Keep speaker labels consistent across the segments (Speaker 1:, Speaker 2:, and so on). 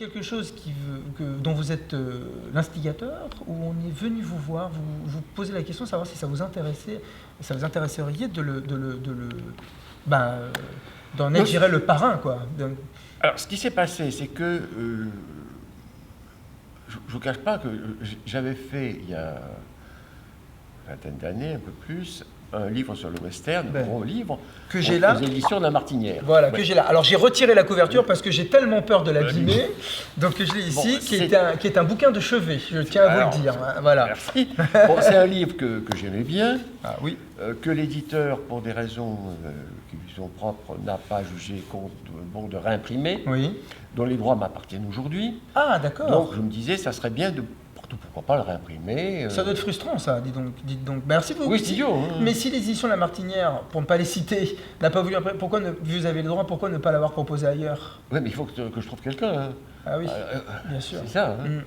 Speaker 1: quelque chose dont vous êtes l'instigateur, ou on est venu vous voir, vous poser la question de savoir si ça vous intéresseriez d'en être, je dirais, le parrain, quoi.
Speaker 2: Alors, ce qui s'est passé, c'est que je ne vous cache pas que j'avais fait, il y a une vingtaine d'années, un peu plus, un livre sur le western, un gros livre,
Speaker 1: que j'ai là,
Speaker 2: aux éditions de La Martinière.
Speaker 1: Voilà, que j'ai là. Alors j'ai retiré la couverture parce que j'ai tellement peur de l'abîmer, donc je l'ai ici, qui est un bouquin de chevet, je tiens à vous le dire. Voilà.
Speaker 2: Merci. Bon, c'est un livre que j'aimais bien,
Speaker 1: oui.
Speaker 2: Que l'éditeur, pour des raisons qui lui sont propres, n'a pas jugé bon de réimprimer,
Speaker 1: oui.
Speaker 2: dont les droits m'appartiennent aujourd'hui.
Speaker 1: Ah, d'accord.
Speaker 2: Donc je me disais, ça serait bien de... Pourquoi pas le réimprimer
Speaker 1: Ça doit être frustrant, ça, dites donc. Merci beaucoup.
Speaker 2: Oui, c'est idiot. Hein.
Speaker 1: Mais si les éditions de La Martinière, pour ne pas les citer, n'a pas voulu imprimer, vous avez le droit, pourquoi ne pas l'avoir proposé ailleurs?
Speaker 2: Oui, mais il faut que je trouve quelqu'un. Hein.
Speaker 1: Ah oui, bien sûr.
Speaker 2: C'est ça. Hein.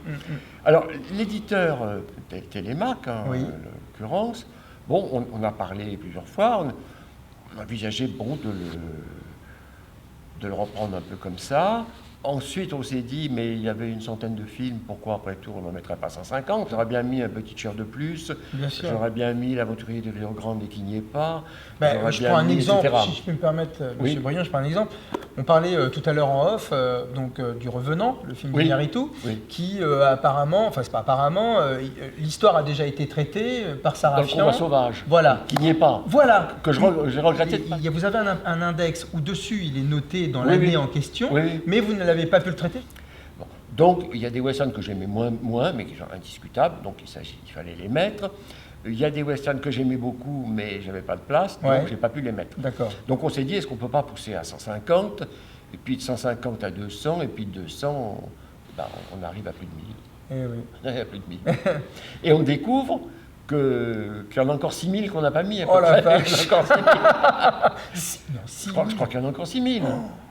Speaker 2: Alors, l'éditeur Télémac, en l'occurrence, bon, on a parlé plusieurs fois, on a envisagé de le reprendre un peu comme ça. Ensuite, on s'est dit, mais il y avait une centaine de films, pourquoi après tout on n'en mettrait pas 150? J'aurais bien mis Un Petit Cher de plus, j'aurais bien mis L'Aventurier de Rio Grande et qui n'y est pas.
Speaker 1: Je prends un exemple, si je peux me permettre, M. Briand, je prends un exemple. On parlait tout à l'heure en off du Revenant, le film d'Iñárritu, qui apparemment, enfin c'est pas apparemment, l'histoire a déjà été traitée par Sarah Fian.
Speaker 2: Dans le Combat sauvage,
Speaker 1: voilà.
Speaker 2: Qui n'y est pas.
Speaker 1: Voilà.
Speaker 2: Que j'ai regretté de pas.
Speaker 1: Vous avez un index où dessus il est noté dans l'année en question, mais vous ne l'avez pas pu le traiter.
Speaker 2: Bon. Donc il y a des westerns que j'aimais moins, mais qui sont indiscutables, donc il fallait les mettre. Il y a des westerns que j'aimais beaucoup, mais je n'avais pas de place, donc je n'ai pas pu les mettre.
Speaker 1: D'accord.
Speaker 2: Donc on s'est dit, est-ce qu'on ne peut pas pousser à 150, et puis de 150 à 200, et puis de 200, on arrive à plus de 1000. On arrive à plus de 1000. Et on découvre qu'il y en a encore 6000 qu'on n'a pas mis.
Speaker 1: Oh la vache.
Speaker 2: Je crois qu'il y en a encore 6000.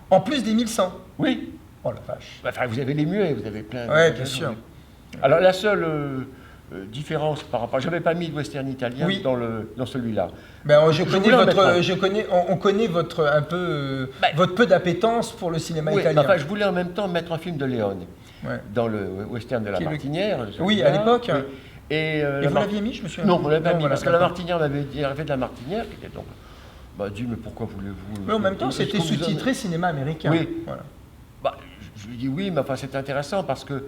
Speaker 1: En plus des 1100.
Speaker 2: Oui.
Speaker 1: Oh la vache.
Speaker 2: Enfin, vous avez les muets, vous avez plein.
Speaker 1: Oui, bien sûr.
Speaker 2: Alors la seule différence par rapport, j'avais pas mis de western italien dans celui-là.
Speaker 1: On connaît votre peu d'appétence pour le cinéma italien.
Speaker 2: Enfin, je voulais en même temps mettre un film de Leone dans le western de La Martinière.
Speaker 1: Oui, à l'époque.
Speaker 2: Oui. Et vous
Speaker 1: l'aviez mis, je me souviens.
Speaker 2: Non, on l'avait pas mis parce que La Martinière, on avait arrivé de La Martinière, qui était donc. Dit, mais pourquoi voulez-vous.
Speaker 1: Mais en même temps, c'était sous-titré cinéma américain.
Speaker 2: Oui. Voilà. Je lui dis oui, mais enfin, c'est intéressant parce que.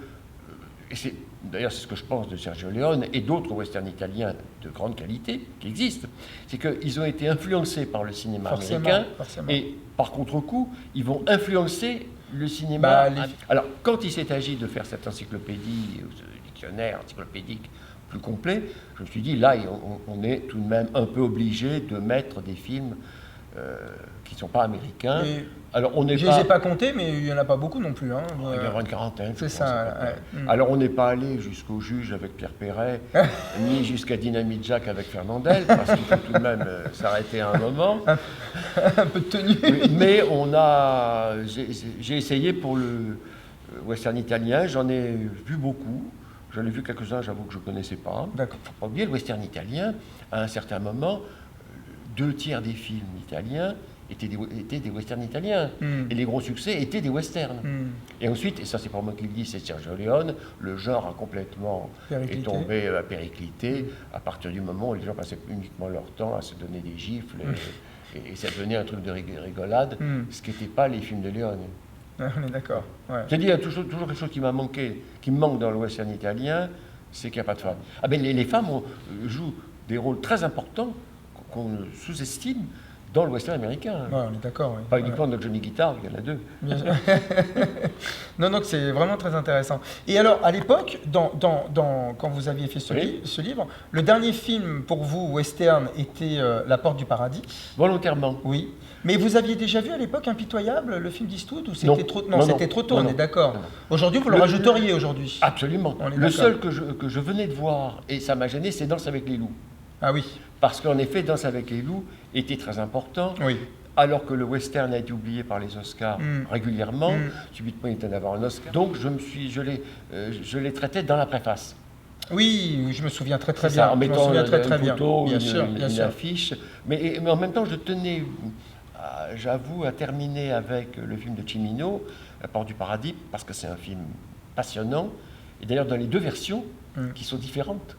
Speaker 2: D'ailleurs, c'est ce que je pense de Sergio Leone et d'autres westerns italiens de grande qualité qui existent. C'est qu'ils ont été influencés par le cinéma américain. Et par contre-coup, ils vont influencer le cinéma. Alors, quand il s'est agi de faire cette encyclopédie, ce dictionnaire encyclopédique plus complet, je me suis dit, là, on est tout de même un peu obligé de mettre des films qui ne sont pas américains. Alors, je
Speaker 1: ne les ai pas comptés, mais il n'y en a pas beaucoup non plus. Hein.
Speaker 2: Il y en a une quarantaine.
Speaker 1: C'est ça.
Speaker 2: Alors, on n'est pas allé jusqu'au Juge avec Pierre Perret, ni jusqu'à Dynamite Jack avec Fernandel, parce qu'il faut tout de même s'arrêter à un moment.
Speaker 1: Un peu de tenue.
Speaker 2: Oui, mais j'ai essayé pour le western italien, j'en ai vu beaucoup. J'en ai vu quelques-uns, j'avoue que je ne connaissais pas. Il ne faut pas oublier, le western italien, à un certain moment, 2/3 des films italiens étaient des westerns italiens. Et les gros succès étaient des westerns. Et ensuite, et ça c'est pas moi qui le dis, c'est Sergio Leone, le genre a complètement est tombé à péricliter à partir du moment où les gens passaient uniquement leur temps à se donner des gifles et ça devenait un truc de rigolade, ce qui n'était pas les films de Leone.
Speaker 1: On est d'accord. Ouais.
Speaker 2: J'ai dit, il y a toujours quelque chose qui m'a manqué, qui me manque dans le western italien, c'est qu'il n'y a pas de femmes. Ah ben les femmes jouent des rôles très importants qu'on sous-estime dans le western américain.
Speaker 1: Ouais, on est d'accord. Oui.
Speaker 2: Pas uniquement dans Johnny Guitar, il y en a deux.
Speaker 1: Bien sûr. Non, donc c'est vraiment très intéressant. Et alors, à l'époque, quand vous aviez fait ce livre, le dernier film pour vous, western, était La Porte du Paradis.
Speaker 2: Volontairement.
Speaker 1: Oui. Mais vous aviez déjà vu à l'époque Impitoyable, le film d'Eastwood, ou c'était trop tôt? Non, c'était trop tôt, on est d'accord. Aujourd'hui, vous le rajouteriez aujourd'hui?
Speaker 2: Absolument. Le seul que je venais de voir, et ça m'a gêné, c'est Danse avec les loups.
Speaker 1: Ah oui.
Speaker 2: Parce qu'en effet, Danse avec les loups était très important.
Speaker 1: Oui.
Speaker 2: Alors que le western a été oublié par les Oscars régulièrement, subitement il était d'avoir un Oscar. Donc je l'ai traité dans la préface.
Speaker 1: Oui, je me souviens très bien.
Speaker 2: En mettant une photo,
Speaker 1: bien sûr,
Speaker 2: une affiche. Mais en même temps, je tenais j'avoue, à terminer avec le film de Cimino, La Porte du Paradis, parce que c'est un film passionnant, et d'ailleurs dans les deux versions, qui sont différentes,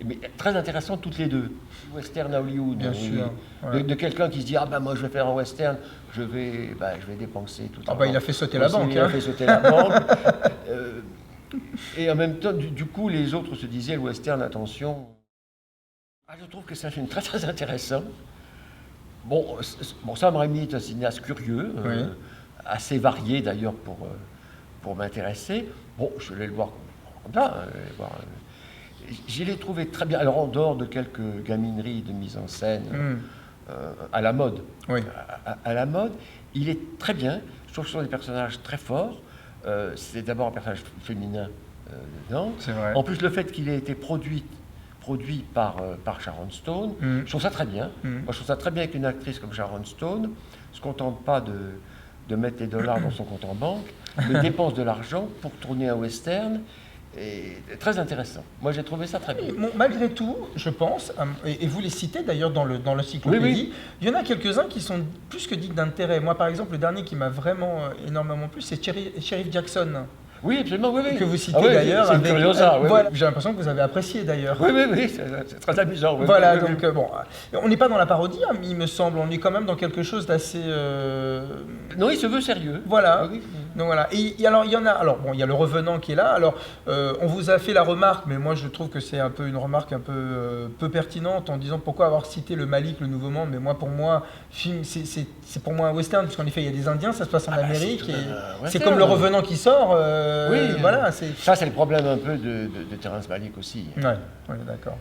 Speaker 2: mais très intéressantes toutes les deux. Western à Hollywood,
Speaker 1: bien sûr,
Speaker 2: de quelqu'un qui se dit, ah ben moi je vais faire un western, je vais dépenser tout l'argent.
Speaker 1: Il a fait sauter la banque.
Speaker 2: Il a fait sauter la banque. Et en même temps, du coup, les autres se disaient, le western, attention. Je trouve que c'est un film très très intéressant. Bon, Sam Raimi est un cinéaste curieux, assez varié d'ailleurs pour m'intéresser. Bon, je vais le voir là. Je l'ai trouvé très bien. Alors, en dehors de quelques gamineries de mise en scène à la mode, à la mode, il est très bien. Je trouve que ce sont des personnages très forts. C'est d'abord un personnage féminin dedans. En plus, le fait qu'il ait été produit par Sharon Stone, je trouve ça très bien. Moi, je trouve ça très bien qu'une actrice comme Sharon Stone ne se contente pas de mettre des dollars dans son compte en banque, mais dépense de l'argent pour tourner un western. Et très intéressant. Moi, j'ai trouvé ça très bien.
Speaker 1: Bon, malgré tout, je pense, et vous les citez d'ailleurs dans l'encyclopédie, il y en a quelques-uns qui sont plus que dignes d'intérêt. Moi, par exemple, le dernier qui m'a vraiment énormément plu, c'est Sheriff Jackson.
Speaker 2: Oui, absolument, oui.
Speaker 1: Que vous citez d'ailleurs.
Speaker 2: C'est Furiosa,
Speaker 1: voilà, j'ai l'impression que vous avez apprécié d'ailleurs.
Speaker 2: Oui, c'est très amusant.
Speaker 1: Voilà, donc bon, on n'est pas dans la parodie, hein, il me semble, on est quand même dans quelque chose d'assez...
Speaker 2: Non, il se veut sérieux.
Speaker 1: Voilà. Donc voilà. Et alors il y en a. Alors bon, il y a Le Revenant qui est là. Alors on vous a fait la remarque, mais moi je trouve que c'est un peu une remarque un peu pertinente en disant pourquoi avoir cité Le Malik, Le Nouveau Monde. Mais moi pour moi, film, c'est pour moi un western puisqu'en effet il y a des Indiens, ça se passe en Amérique et c'est comme Le Revenant qui sort. Voilà.
Speaker 2: Ça c'est le problème un peu de Terrence Malick aussi.
Speaker 1: Ouais, d'accord.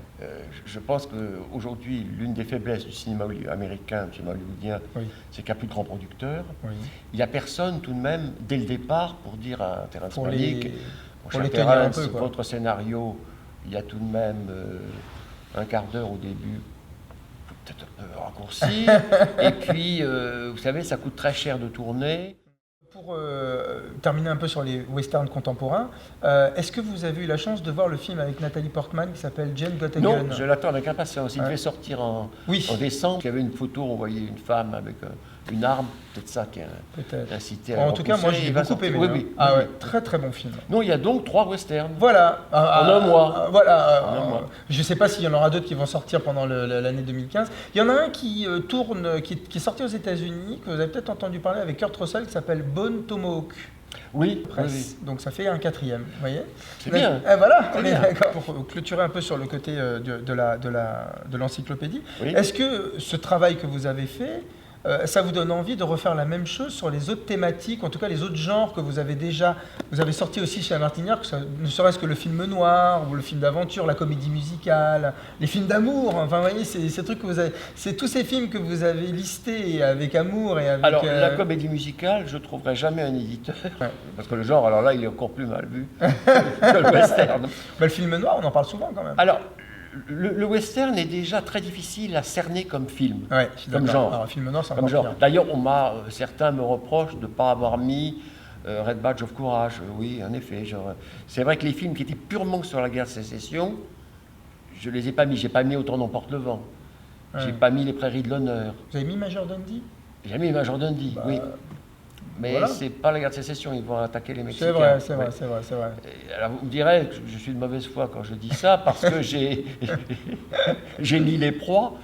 Speaker 2: Je pense qu'aujourd'hui l'une des faiblesses du cinéma américain, du cinéma hollywoodien, c'est qu'il n'y a plus de grands producteurs. Il n'y a personne tout de même dès le départ pour dire à Terrence Malick,
Speaker 1: pour les tenir un peu,
Speaker 2: votre scénario, il y a tout de même un quart d'heure au début, peut-être un peu raccourci, et puis vous savez, ça coûte très cher de tourner.
Speaker 1: Pour terminer un peu sur les westerns contemporains, est-ce que vous avez eu la chance de voir le film avec Nathalie Portman qui s'appelle Jane Got a Gun?
Speaker 2: Non, je l'attends avec impatience. Il devait sortir en décembre. Il y avait une photo, on voyait une femme avec une arme, peut-être ça qui a incité à
Speaker 1: en tout cas, moi j'ai beaucoup aimé.
Speaker 2: Oui.
Speaker 1: Très très bon film.
Speaker 2: Non, il y a donc 3 westerns.
Speaker 1: Voilà.
Speaker 2: En un mois.
Speaker 1: Je ne sais pas s'il y en aura d'autres qui vont sortir pendant l'année 2015. Il y en a un qui tourne, qui est sorti aux États-Unis, que vous avez peut-être entendu parler avec Kurt Russell, qui s'appelle Bone Tomahawk.
Speaker 2: Oui.
Speaker 1: Donc ça fait un 4e, vous voyez.
Speaker 2: C'est bien.
Speaker 1: Voilà, on est d'accord. Pour clôturer un peu sur le côté de l'encyclopédie, est-ce que ce travail que vous avez fait, ça vous donne envie de refaire la même chose sur les autres thématiques, en tout cas les autres genres que vous avez sorti aussi chez La Martinière, ne serait-ce que le film noir ou le film d'aventure, la comédie musicale, les films d'amour, enfin vous voyez, c'est trucs que vous avez, c'est tous ces films que vous avez listés avec amour et avec...
Speaker 2: Alors la comédie musicale, je ne trouverai jamais un éditeur, parce que le genre, alors là, il est encore plus mal vu que le western.
Speaker 1: Mais le film noir, on en parle souvent quand même.
Speaker 2: Alors, le western est déjà très difficile à cerner comme film, comme genre.
Speaker 1: Alors, film noir, c'est
Speaker 2: comme genre. D'ailleurs, certains me reprochent de ne pas avoir mis Red Badge of Courage. Oui, en effet. C'est vrai que les films qui étaient purement sur la guerre de sécession, je les ai pas mis. J'ai pas mis Autant n'emporte le vent. J'ai pas mis Les Prairies de l'honneur.
Speaker 1: Vous avez mis Major Dundee?
Speaker 2: J'ai mis Major Dundee, oui. Mais c'est pas la guerre de sécession, ils vont attaquer les Mexicains.
Speaker 1: C'est vrai.
Speaker 2: Alors vous me direz que je suis de mauvaise foi quand je dis ça, parce que j'ai mis Les Proies,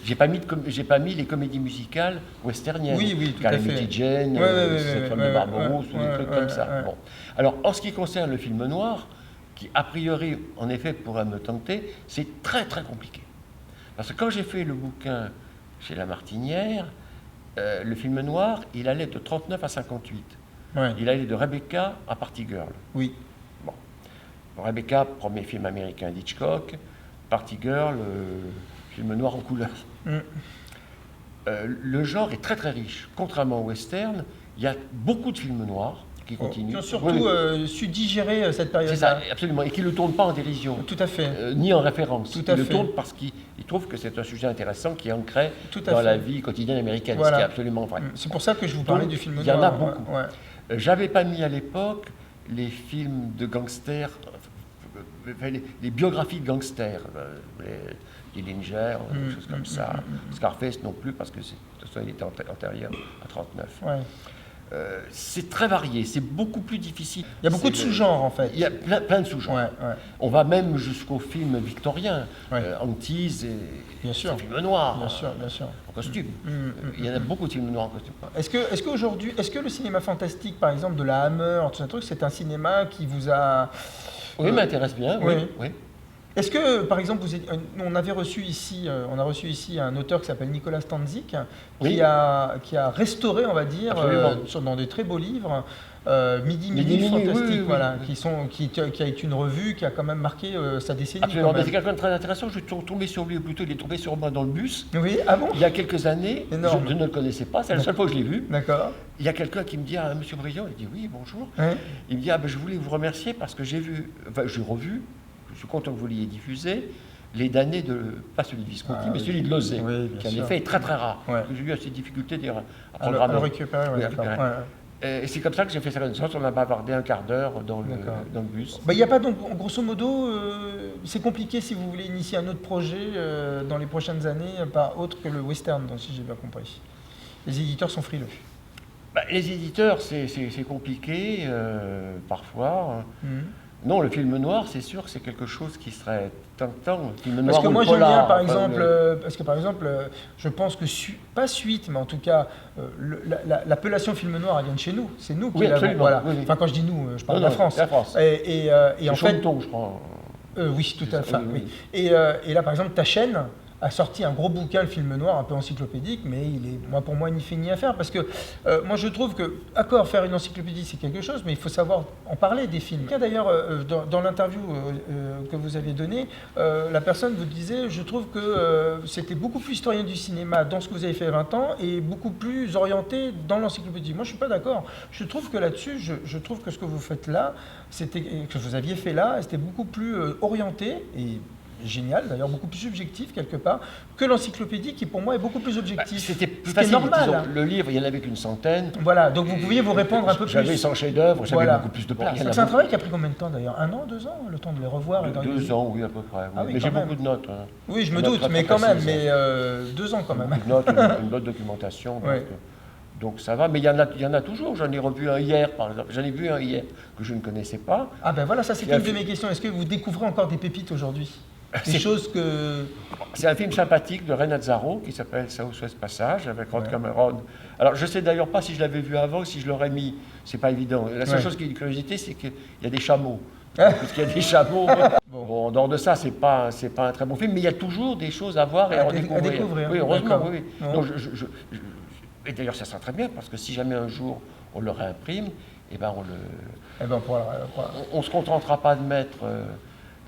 Speaker 2: j'ai pas mis les comédies musicales westerniennes.
Speaker 1: Oui, tout à fait.
Speaker 2: Calamity Jane, Cette femme de Barbarousse, ou des trucs comme ça. Bon. Alors en ce qui concerne le film noir, qui a priori, en effet, pourrait me tenter, c'est très très compliqué. Parce que quand j'ai fait le bouquin chez La Martinière, le film noir, il allait de 39 à 58. Il allait de Rebecca à Party Girl.
Speaker 1: Oui.
Speaker 2: Bon. Rebecca, premier film américain d'Hitchcock. Party Girl, film noir en couleur. Le genre est très très riche. Contrairement au western, il y a beaucoup de films noirs qui continuent.
Speaker 1: Qui ont surtout su digérer cette période-là.
Speaker 2: C'est ça, absolument. Et qui ne le tournent pas en dérision.
Speaker 1: Tout à fait.
Speaker 2: Ni en référence.
Speaker 1: Ils le
Speaker 2: tournent parce qu'ils trouvent que c'est un sujet intéressant qui est ancré dans la vie quotidienne américaine, ce qui est absolument vrai.
Speaker 1: C'est pour ça que je vous parlais du film noir.
Speaker 2: Il y en a beaucoup. J'avais pas mis à l'époque les films de gangsters les biographies de gangsters, Dillinger, des choses comme ça. Scarface non plus, parce que de toute façon, il était antérieur à 39. Ouais. C'est très varié, c'est beaucoup plus difficile.
Speaker 1: Il y a beaucoup de sous-genres en fait.
Speaker 2: Il y a plein de sous-genres. Ouais, ouais. On va même jusqu'au film victorien, Antise et
Speaker 1: bien sûr.
Speaker 2: Film noir,
Speaker 1: bien sûr.
Speaker 2: En costume. Il y en a beaucoup de films noirs en costume.
Speaker 1: Est-ce qu'aujourd'hui, est-ce que le cinéma fantastique, par exemple de la Hammer, tout ça, c'est un cinéma qui vous a...
Speaker 2: Oui, m'intéresse bien, oui.
Speaker 1: Est-ce que, par exemple, on a reçu ici un auteur qui s'appelle Nicolas Stanzik, qui a restauré, on va dire, dans des très beaux livres, Midi Fantastique, voilà, qui a été une revue qui a quand même marqué sa décennie.
Speaker 2: Absolument, mais c'est quelqu'un de très intéressant. Je suis tombé sur lui, ou plutôt il est tombé sur moi dans le bus.
Speaker 1: Oui, ah bon?
Speaker 2: Il y a quelques années, je ne le connaissais pas, c'est la seule fois que je l'ai vu.
Speaker 1: D'accord.
Speaker 2: Il y a quelqu'un qui me dit, Monsieur Briand, il dit oui, bonjour. Ouais. Il me dit, je voulais vous remercier parce que j'ai revu, je suis content que vous l'ayez diffusé, Les damnés de, pas celui de Visconti, mais celui de Lozé, qui en effet est très très rare. Ouais. J'ai eu assez de difficultés à programmer.
Speaker 1: Le récupérer,
Speaker 2: Et c'est comme ça que j'ai fait sa connaissance. On a bavardé un quart d'heure dans le bus.
Speaker 1: Il n'y a pas donc, grosso modo, c'est compliqué si vous voulez initier un autre projet dans les prochaines années, pas autre que le western, donc, si j'ai bien compris. Les éditeurs sont frileux.
Speaker 2: Les éditeurs, c'est compliqué parfois. Non, le film noir, c'est sûr que c'est quelque chose qui serait tentant.
Speaker 1: Parce que moi, j'aime bien, par exemple, je pense que, pas suite, mais en tout cas, l'appellation film noir, elle vient de chez nous. C'est nous qui l'avons. Voilà. Oui. Enfin, quand je dis nous, je parle de la France.
Speaker 2: La France.
Speaker 1: Et en fait,
Speaker 2: je crois.
Speaker 1: Oui, tout à fait. Oui. Et là, par exemple, ta chaîne a sorti un gros bouquin, le film noir, un peu encyclopédique, mais pour moi, il n'y fait ni à faire, parce que moi, je trouve que, d'accord, faire une encyclopédie, c'est quelque chose, mais il faut savoir en parler des films. D'ailleurs, dans l'interview que vous avez donnée, la personne vous disait, je trouve que c'était beaucoup plus historien du cinéma dans ce que vous avez fait 20 ans, et beaucoup plus orienté dans l'encyclopédie. Moi, je ne suis pas d'accord. Je trouve que là-dessus, je trouve que ce que vous faites là, que vous aviez fait là, c'était beaucoup plus orienté, et génial, d'ailleurs beaucoup plus subjectif quelque part, que l'encyclopédie qui pour moi est beaucoup plus objectif.
Speaker 2: C'était plus facile, normal. Le livre, il y en avait qu'une centaine.
Speaker 1: Voilà, donc vous pouviez vous répondre un peu plus.
Speaker 2: J'avais 100 chefs-d'œuvre, j'avais beaucoup plus de
Speaker 1: place. C'est un travail qui a pris combien de temps d'ailleurs? 1 an, 2 ans, le temps de les revoir?
Speaker 2: 2 ans, oui, à peu près. Oui. Mais j'ai beaucoup de notes.
Speaker 1: Oui, je me doute, mais quand même, 2 ans quand même.
Speaker 2: Beaucoup de notes, une bonne documentation. Donc ça va, mais il y en a toujours. J'en ai revu un hier, par exemple. J'en ai vu un hier que je ne connaissais pas.
Speaker 1: Ah ben voilà, ça c'était une de mes questions. Est-ce que vous découvrez encore des pépites aujourd'hui? Des choses que...
Speaker 2: C'est un film sympathique de Ray Nazzaro qui s'appelle Southwest Passage avec Rod Cameron. Alors je ne sais d'ailleurs pas si je l'avais vu avant ou si je l'aurais mis. C'est pas évident. La seule chose qui est une curiosité, c'est qu'il y a des chameaux. Parce qu'il y a des chameaux. Bon, en dehors de ça, c'est pas un très bon film, mais il y a toujours des choses à voir et à redécouvrir. Oui, heureusement. Oui. Donc, et d'ailleurs, ça sera très bien parce que si jamais un jour on le réimprime, on ne se contentera pas de mettre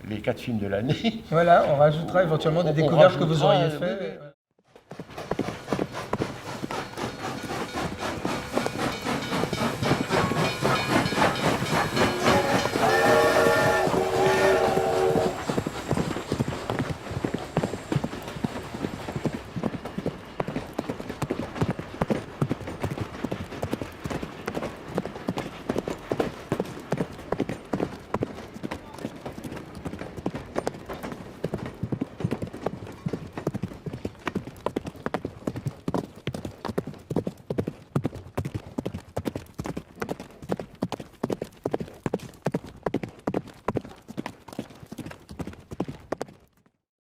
Speaker 2: les 4 films de l'année.
Speaker 1: Voilà, on rajoutera éventuellement des découvertes que vous auriez faites.